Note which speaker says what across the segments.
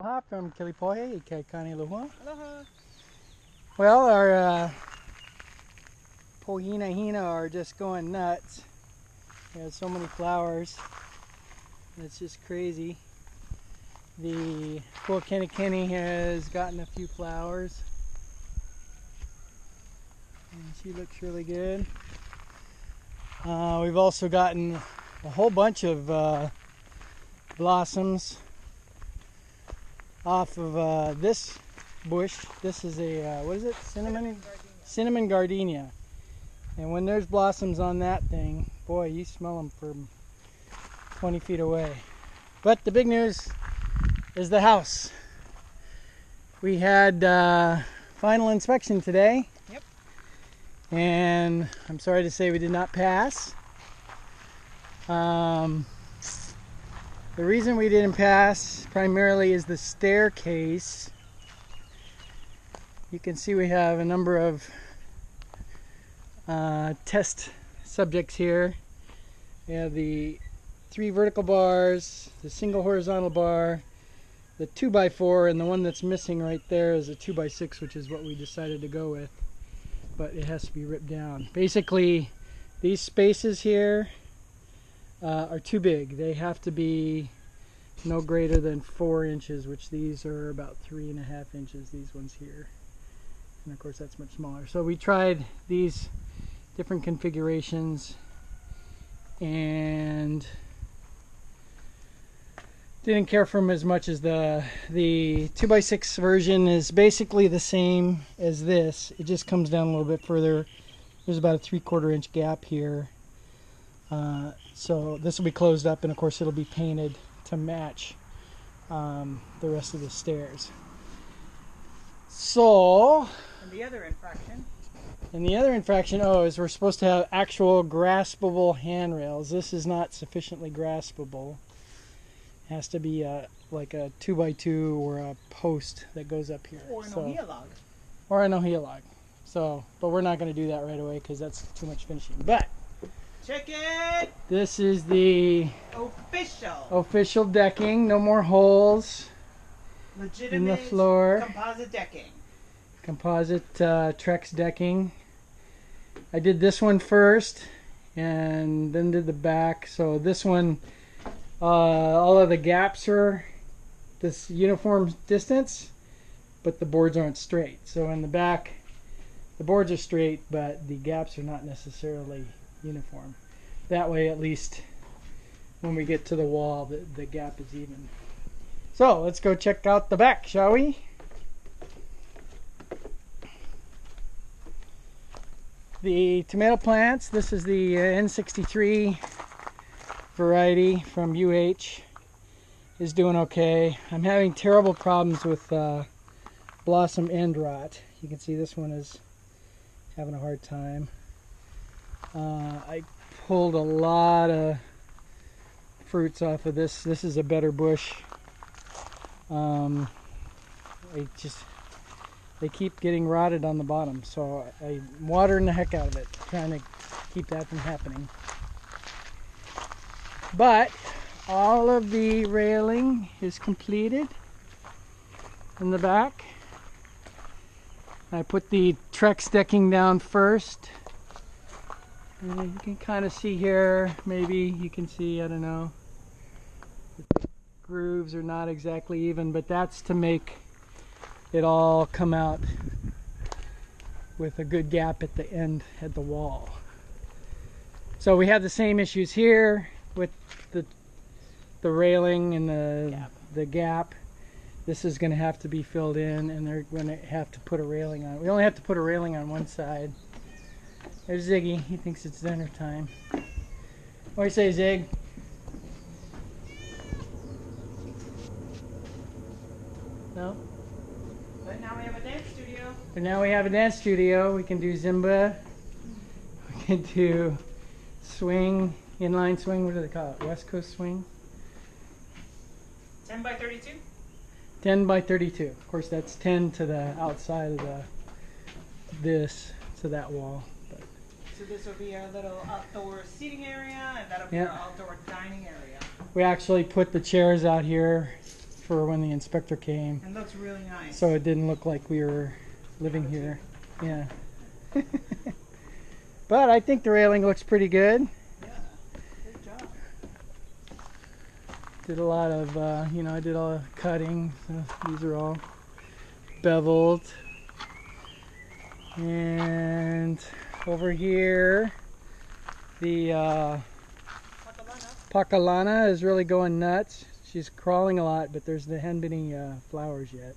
Speaker 1: Aloha from Kilipohe, Ike Kaneluhua.
Speaker 2: Aloha.
Speaker 1: Well, our pohina hina are just going nuts. There's so many flowers. It's just crazy. The Kenny has gotten a few flowers. And she looks really good. We've also gotten a whole bunch of blossoms off of this bush. This is a what is it? Cinnamon gardenia. And when there's blossoms on that thing, boy, you smell them from 20 feet away. But the big news is the house. We had final inspection today.
Speaker 2: Yep.
Speaker 1: And I'm sorry to say we did not pass. The reason we didn't pass primarily is the staircase. You can see we have a number of test subjects here. We have the 3 vertical bars, the single horizontal bar, the 2x4, and the one that's missing right there is a 2x6, which is what we decided to go with. But it has to be ripped down. Basically, these spaces here are too big. They have to be no greater than 4 inches, which these are about 3.5 inches, these ones here. And of course that's much smaller. So we tried these different configurations and didn't care for them as much as the 2x6 version is basically the same as this. It just comes down a little bit further. There's about a 3/4 inch gap here. So this will be closed up, and of course it'll be painted to match the rest of the stairs. So,
Speaker 2: And the other
Speaker 1: infraction, is we're supposed to have actual graspable handrails. This is not sufficiently graspable. It has to be like a 2x2 or a post that goes up here.
Speaker 2: Or an ohia log.
Speaker 1: Or an ohia log. So, but we're not going to do that right away because that's too much finishing. But
Speaker 2: check it!
Speaker 1: this is the official decking. No more holes
Speaker 2: Legitimate
Speaker 1: in the floor.
Speaker 2: composite decking.
Speaker 1: Composite Trex decking. I did this one first and then did the back. So this one, all of the gaps are this uniform distance, but the boards aren't straight. So in the back, the boards are straight, but the gaps are not necessarily uniform. That way, at least when we get to the wall, the gap is even. So let's go check out the back, shall we? The tomato plants, this is the N63 variety from UH, is doing okay. I'm having terrible problems with blossom end rot. You can see this one is having a hard time. I pulled a lot of fruits off of this. This is a better bush. They keep getting rotted on the bottom, so I'm watering the heck out of it, trying to keep that from happening. But all of the railing is completed in the back. I put the Trex decking down first. And you can kind of see here, maybe you can see, I don't know, the grooves are not exactly even, but that's to make it all come out with a good gap at the end at the wall. So we have the same issues here with the railing and the gap. This is going to have to be filled in, and they're going to have to put a railing on. We only have to put a railing on one side. There's Ziggy. He thinks it's dinner time. What do you say, Zig? No?
Speaker 2: But now we have a dance studio.
Speaker 1: But now we have a dance studio. We can do Zumba. We can do swing, inline swing. What do they call it? West Coast swing?
Speaker 2: 10 by 32?
Speaker 1: 10 by 32. Of course, that's 10 to the outside of this to that wall. But
Speaker 2: So this will be our little outdoor seating area, and that'll be our outdoor dining area.
Speaker 1: we actually put the chairs out here for when the inspector came.
Speaker 2: It looks really nice.
Speaker 1: So it didn't look like we were living here. Yeah. But I think the railing looks pretty good.
Speaker 2: Yeah, good job.
Speaker 1: Did a lot of, I did all the cutting. So these are all beveled. And over here, the Pacalana is really going nuts. She's crawling a lot, but there hadn't been any flowers yet.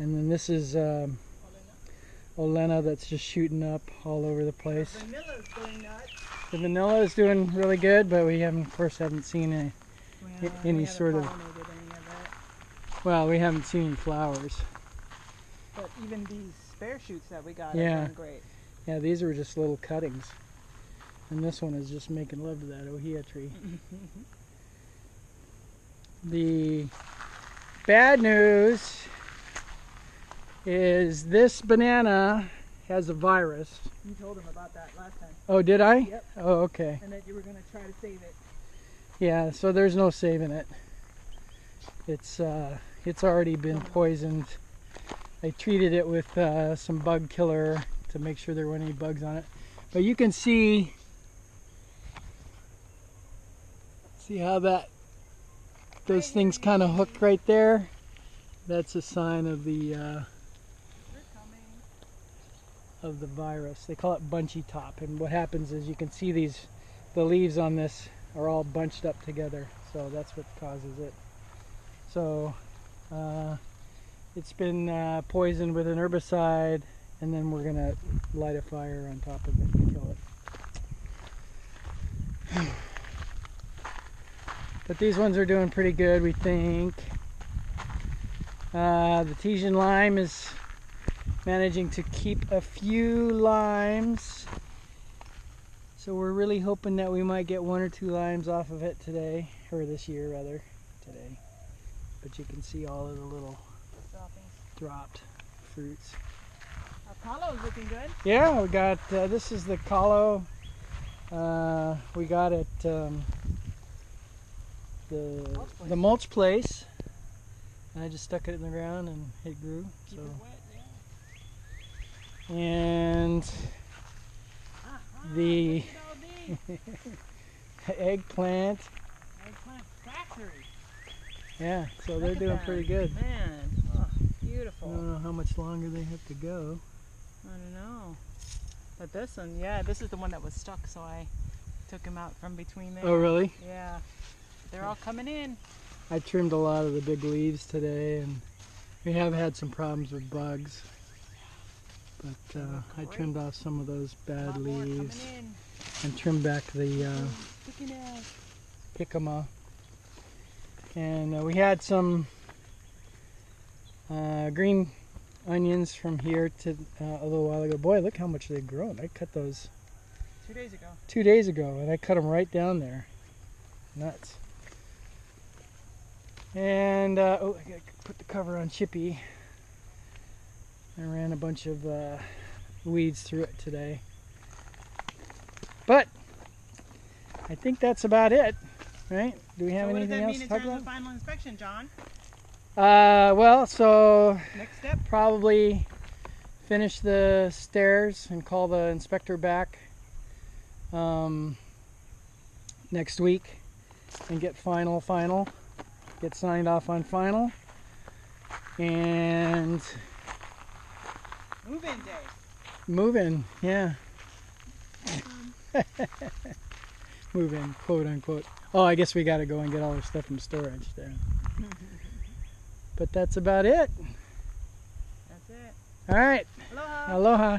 Speaker 1: And then this is Olena that's just shooting up all over the place.
Speaker 2: The vanilla's going nuts.
Speaker 1: The vanilla is doing really good, but we haven't, of course, haven't seen any sort of. Well, we haven't seen any flowers.
Speaker 2: But even these spare shoots that we got
Speaker 1: Yeah.
Speaker 2: are doing great.
Speaker 1: Yeah, these were just little cuttings. And this one is just making love to that ohia tree. The bad news is this banana has a virus.
Speaker 2: You told him about that last time.
Speaker 1: Oh, did I?
Speaker 2: Yep.
Speaker 1: Oh, okay.
Speaker 2: And that you were going to try to save it.
Speaker 1: Yeah, so there's no saving it. It's already been poisoned. I treated it with some bug killer to make sure there weren't any bugs on it. But you can see how those things kind of hook right there. That's a sign of the virus. They call it bunchy top, and what happens is you can see the leaves on this are all bunched up together, so that's what causes it. So it's been poisoned with an herbicide, and then we're gonna light a fire on top of it and kill it. But these ones are doing pretty good, we think. The Tahitian lime is managing to keep a few limes. So we're really hoping that we might get 1 or 2 limes off of it today, or this year rather, today. But you can see all of the little dropped fruits.
Speaker 2: Our Apollo's looking good.
Speaker 1: Yeah, we got, this is the Kahlo. We got it, the mulch place. I just stuck it in the ground and it grew.
Speaker 2: Keep
Speaker 1: So.
Speaker 2: it wet, yeah.
Speaker 1: And the eggplant.
Speaker 2: Eggplant factory.
Speaker 1: Yeah, so
Speaker 2: Look
Speaker 1: they're
Speaker 2: at
Speaker 1: doing
Speaker 2: that.
Speaker 1: pretty good.
Speaker 2: Man, oh,
Speaker 1: I
Speaker 2: beautiful.
Speaker 1: don't know how much longer they have to go.
Speaker 2: I don't know. But this one, yeah, this is the one that was stuck, so I took him out from between there.
Speaker 1: Oh, really?
Speaker 2: Yeah. They're all coming in.
Speaker 1: I trimmed a lot of the big leaves today, and we have had some problems with bugs. But I trimmed off some of those bad leaves and trimmed back the jicama. And we had some green onions from here to a little while ago. Boy, look how much they've grown. I cut those
Speaker 2: 2 days ago.
Speaker 1: 2 days ago, and I cut them right down there. Nuts. And oh, I gotta put the cover on Chippy. I ran a bunch of weeds through it today. But I think that's about it, right? Do we have anything else to talk about?
Speaker 2: What does that mean in terms of final inspection, John?
Speaker 1: Well, so
Speaker 2: Next step?
Speaker 1: probably finish the stairs and call the inspector back next week and get get signed off on final, and
Speaker 2: Move-in day.
Speaker 1: move in, yeah. Move in, quote unquote. Oh, I guess we gotta go and get all our stuff from storage there. But that's about it.
Speaker 2: That's it.
Speaker 1: All right.
Speaker 2: Aloha.
Speaker 1: Aloha.